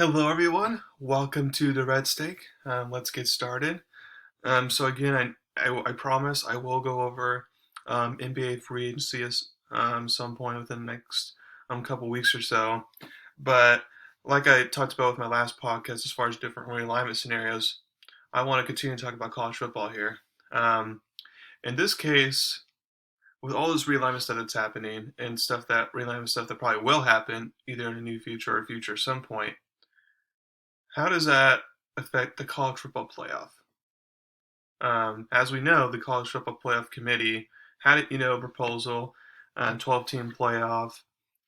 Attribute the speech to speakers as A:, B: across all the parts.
A: Hello, everyone. Welcome to Durrett Steak. Let's get started. So again, I promise I will go over NBA free agency at some point within the next couple weeks or so. But like I talked about with my last podcast, as far as different realignment scenarios, I want to continue to talk about college football here. Um, in this case, with all this realignment stuff that's happening and realignment stuff that probably will happen either in the near future or future at some point, how does that affect the college football playoff? As we know, the college football playoff committee had a proposal, 12-team playoff.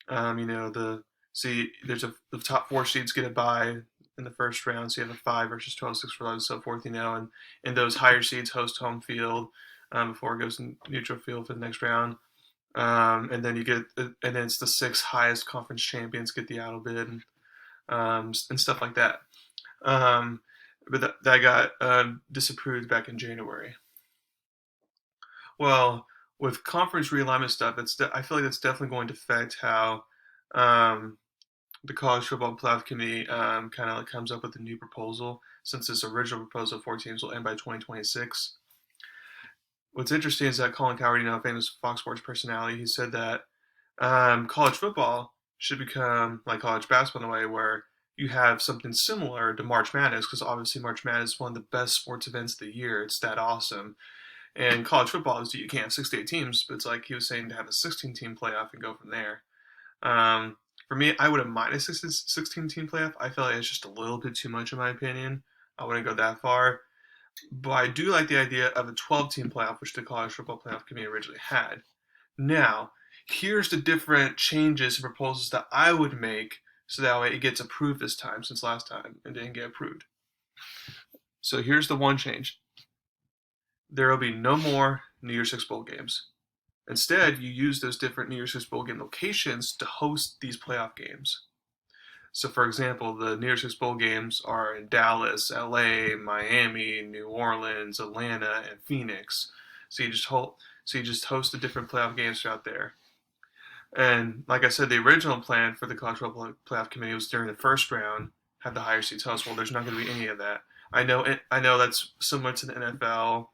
A: There's the top four seeds get a bye in the first round, so you have a 5 versus 12, 6 for 11, so forth. And those higher seeds host home field before it goes to neutral field for the next round. And then it's the six highest conference champions get the out bid and stuff like that. Um, but that got disapproved back in January. Well, with conference realignment stuff, I feel like that's definitely going to affect how um, the college football playoff committee kind of comes up with a new proposal. Since this original proposal of four teams will end by 2026. What's interesting is that Colin Cowherd, a famous Fox Sports personality, he said that college football should become like college basketball in a way where you have something similar to March Madness, because obviously March Madness is one of the best sports events of the year. It's that awesome. And college football is you can't have 68 teams, but it's like he was saying to have a 16-team playoff and go from there. Um, for me, I wouldn't mind a 16-team playoff. I feel like it's just a little bit too much in my opinion. I wouldn't go that far. But I do like the idea of a 12-team playoff, which the college football playoff committee originally had. Now, here's the different changes and proposals that I would make so that way it gets approved this time, since last time it didn't get approved. So here's the one change. There will be no more New Year's Six Bowl games. Instead, you use those different New Year's Six Bowl game locations to host these playoff games. So, for example, the New Year's Six Bowl games are in Dallas, LA, Miami, New Orleans, Atlanta, and Phoenix. So you just host the different playoff games throughout there. And like I said, the original plan for the college football playoff committee was during the first round have the higher seeds host. Well, there's not going to be any of that. I know that's similar to the NFL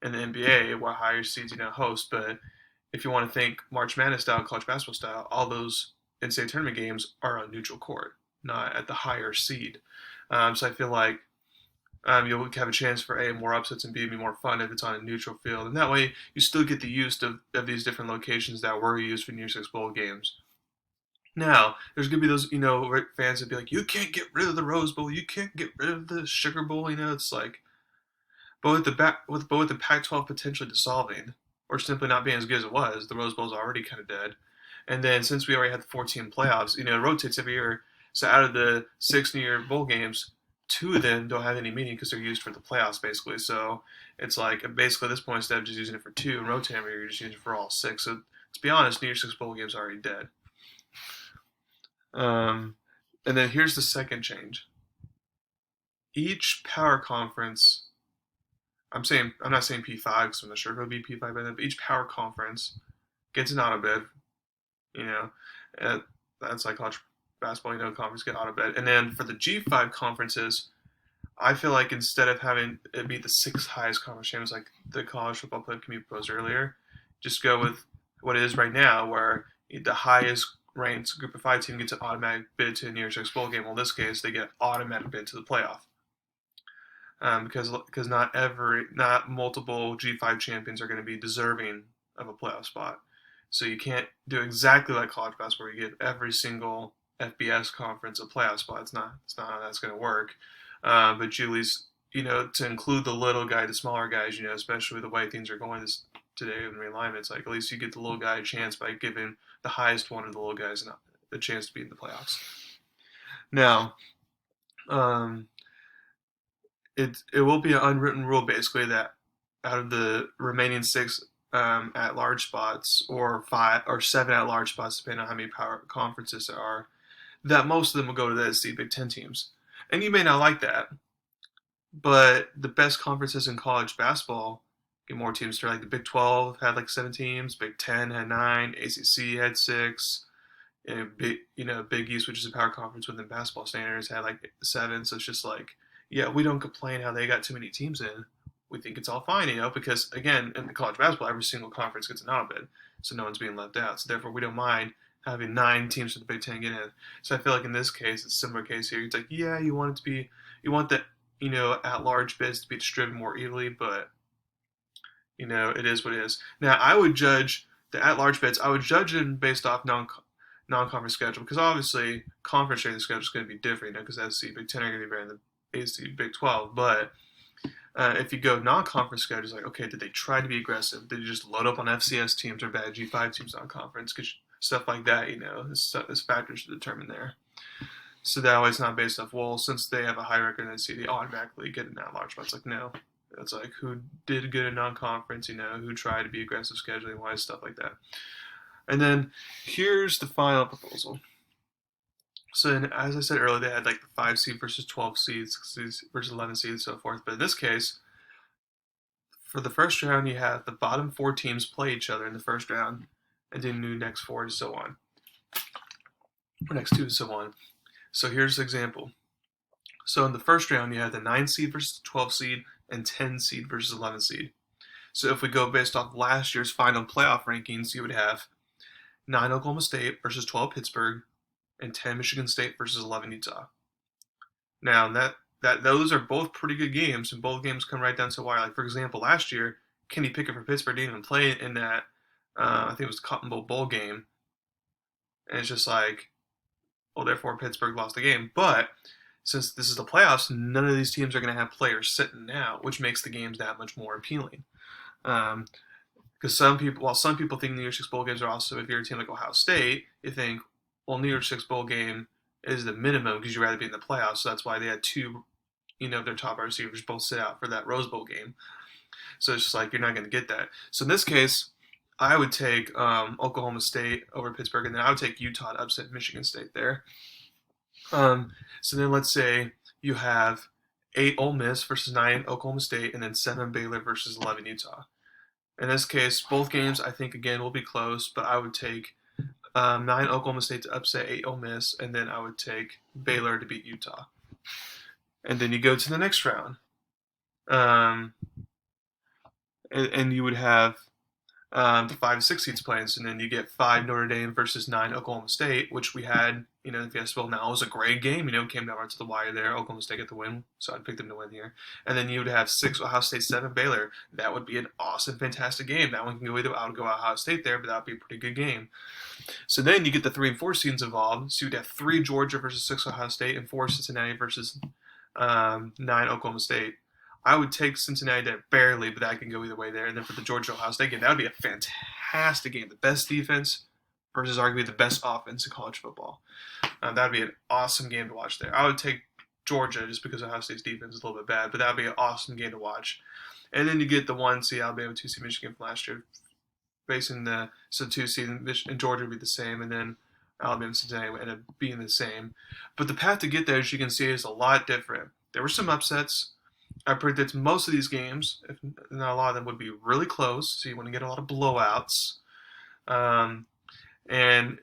A: and the NBA, where higher seeds host. But if you want to think March Madness style, college basketball style, all those NCAA tournament games are on neutral court, not at the higher seed. So I feel like you'll have a chance for more upsets, and B, be more fun if it's on a neutral field. And that way you still get the use of these different locations that were used for New Year's Six Bowl games. Now, there's gonna be those fans that be like, you can't get rid of the Rose Bowl, you can't get rid of the Sugar Bowl. It's like, but with the Pac-12 potentially dissolving or simply not being as good as it was, the Rose Bowl is already kind of dead. And then since we already had the 14 playoffs, it rotates every year. So out of the 6 New Year Bowl games, 2 of them don't have any meaning because they're used for the playoffs basically. So it's like basically at this point, instead of just using it for 2 and rotating every year, you're just using it for all 6. So to be honest, New Year's Six Bowl games are already dead. Um, and then here's the second change. Each power conference, I'm not saying P5 because I'm not sure if it'll be P5 by then, but each power conference gets an auto bid. You know, uh, that's like college basketball. Conference get auto bid, and then for the G5 conferences, I feel like instead of having it be the 6 highest conference champions like the college football playoff committee proposed earlier, just go with what it is right now, where the highest ranked group of 5 team gets an automatic bid to a New Year's Six Bowl game. Well, in this case, they get an automatic bid to the playoff. Because not multiple G5 champions are going to be deserving of a playoff spot. So you can't do exactly like college basketball, where you give every single FBS conference a playoff spot. It's not how that's going to work. But you at least to include the little guy, the smaller guys, especially the way things are going today in realignment, it's like at least you get the little guy a chance by giving the highest one of the little guys a chance to be in the playoffs. Now, um, it will be an unwritten rule basically that out of the remaining 6 at large spots, or 5 or 7 at large spots, depending on how many power conferences there are, that most of them will go to the SEC Big Ten teams. And you may not like that, but the best conferences in college basketball get more teams. Like the Big 12 had like 7 teams, Big 10 had 9, ACC had 6. Big East, which is a power conference within basketball standards, had like 7. So it's just like, yeah, we don't complain how they got too many teams in. We think it's all fine, because again, in the college basketball, every single conference gets an auto bid, so no one's being left out. So therefore, we don't mind having 9 teams from the Big Ten get in. So I feel like in this case, it's a similar case here. It's like, yeah, you want the at-large bids to be distributed more evenly, but it is what it is. Now, I would judge the at-large bids. I would judge them based off non-conference schedule, because obviously conference rating schedule is going to be different, because SEC, Big Ten are going to be better than the ACC, Big 12. But if you go non-conference schedule, it's like, okay, did they try to be aggressive? Did you just load up on FCS teams or bad G5 teams non-conference? Because stuff like that, is factors to determine there. So that way it's not based off, well, since they have a high record in SEC, they automatically get an at-large. But it's like, no. It's like, who did good in non-conference, who tried to be aggressive scheduling-wise, stuff like that. And then here's the final proposal. So as I said earlier, they had like the 5 seed versus 12 seeds, 6 seeds versus 11 seeds, and so forth. But in this case, for the first round, you have the bottom 4 teams play each other in the first round, and then the next 4 and so on, or next 2 and so on. So here's an example. So in the first round, you have the 9 seed versus 12 seed, and 10 seed versus 11 seed. So if we go based off last year's final playoff rankings, you would have 9 Oklahoma State versus 12 Pittsburgh, and 10 Michigan State versus 11 Utah. Now that those are both pretty good games, and both games come right down to the wire. Like for example, last year, Kenny Pickett for Pittsburgh didn't even play in that. I think it was the Cotton Bowl game, and it's just like, well, therefore Pittsburgh lost the game. But since this is the playoffs, none of these teams are going to have players sitting out, which makes the games that much more appealing. Because some people think New Year's Six bowl games are also, if you're a team like Ohio State, you think, well, New Year's Six bowl game is the minimum because you'd rather be in the playoffs. So that's why they had 2, their top receivers both sit out for that Rose Bowl game. So it's just like, you're not going to get that. So in this case, I would take Oklahoma State over Pittsburgh, and then I would take Utah to upset Michigan State there. So then let's say you have 8 Ole Miss versus 9 Oklahoma State, and then 7 Baylor versus 11 Utah. In this case, both games I think again will be close, but I would take 9 Oklahoma State to upset 8 Ole Miss, and then I would take Baylor to beat Utah. And then you go to the next round, and you would have the 5 and 6 seeds playing. So then you get 5 Notre Dame versus 9 Oklahoma State, which we had, in the Fiesta Bowl. Now it was a great game, it came down right to the wire there. Oklahoma State get the win, so I'd pick them to win here. And then you would have 6 Ohio State, 7 Baylor. That would be an awesome, fantastic game. That one can go either. I would go Ohio State there, but that would be a pretty good game. So then you get the 3 and 4 seeds involved. So you'd have 3 Georgia versus 6 Ohio State, and 4 Cincinnati versus 9 Oklahoma State. I would take Cincinnati there barely, but that can go either way there. And then for the Georgia-Ohio State game, that would be a fantastic game. The best defense versus arguably the best offense in college football. That would be an awesome game to watch there. I would take Georgia just because Ohio State's defense is a little bit bad, but that would be an awesome game to watch. And then you get the 1 seed Alabama, 2 seed Michigan from last year, facing the 2 seed, and Georgia would be the same, and then Alabama and Cincinnati would end up being the same. But the path to get there, as you can see, is a lot different. There were some upsets. I predict most of these games, if not a lot of them, would be really close, so you want to get a lot of blowouts. And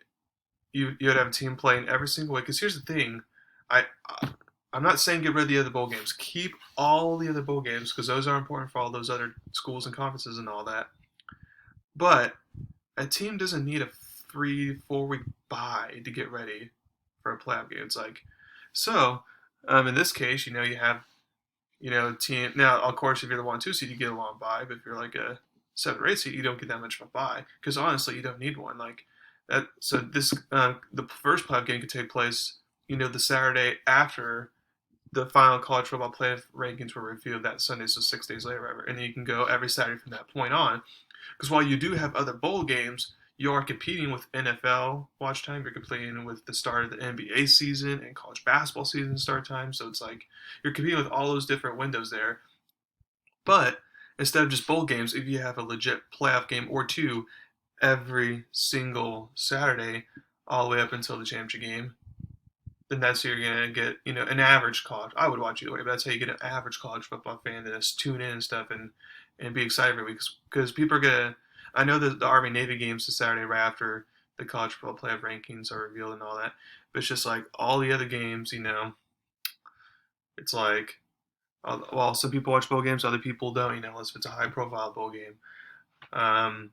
A: you'd have a team playing every single way. Because here's the thing, I'm not saying get rid of the other bowl games. Keep all the other bowl games, because those are important for all those other schools and conferences and all that. But a team doesn't need a 3-4 week bye to get ready for a playoff game. It's like, so in this case, you have team. Now, of course, if you're the 1-2 seed, you get a long bye. But if you're like a 7 or 8 seed, you don't get that much of a bye. Because honestly, you don't need one. Like that. So this, the first playoff game could take place, the Saturday after the final college football playoff rankings were revealed that Sunday, so 6 days later, whatever. And then you can go every Saturday from that point on. Because while you do have other bowl games, you are competing with NFL watch time. You're competing with the start of the NBA season and college basketball season start time. So it's like you're competing with all those different windows there. But instead of just bowl games, if you have a legit playoff game or 2 every single Saturday all the way up until the championship game, then that's how you're going to get, an average college. I would watch either way, but that's how you get an average college football fan to just tune in and stuff and be excited every week. Because people are going to, I know that the Army-Navy game's the Saturday right after the college football playoff rankings are revealed and all that. But it's just like all the other games, it's like, well, some people watch bowl games, other people don't, unless if it's a high profile bowl game. Um,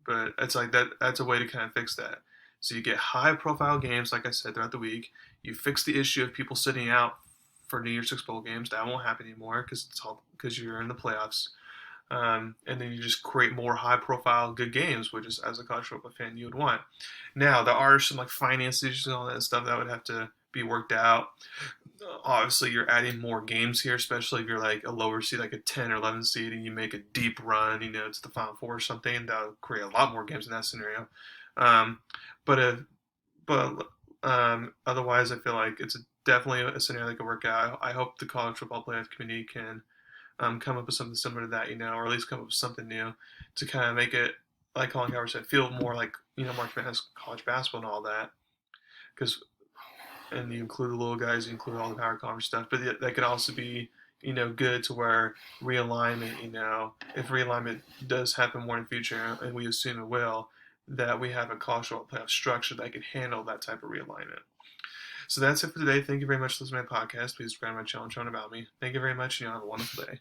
A: but it's like that's a way to kind of fix that. So you get high profile games, like I said, throughout the week. You fix the issue of people sitting out for New Year's Six bowl games. That won't happen anymore because you're in the playoffs. And then you just create more high profile good games, which is, as a college football fan, you would want. Now there are some like finance issues and all that stuff that would have to be worked out. Obviously, you're adding more games here, especially if you're like a lower seed, like a 10 or 11 seed, and you make a deep run, to the Final Four or something. That'll create a lot more games in that scenario. Um, but if, but otherwise, I feel like it's definitely a scenario that could work out. I hope the college football playoff committee can come up with something similar to that, or at least come up with something new to kind of make it, like Colin Cowherd said, feel more like March Madness, college basketball, and all that. Because and you include the little guys, you include all the power conference stuff, but that could also be good to where realignment, if realignment does happen more in the future, and we assume it will, that we have a college football playoff structure that can handle that type of realignment. So that's it for today. Thank you very much for listening to my podcast. Please subscribe to my channel and about me. Thank you very much, and have a wonderful day.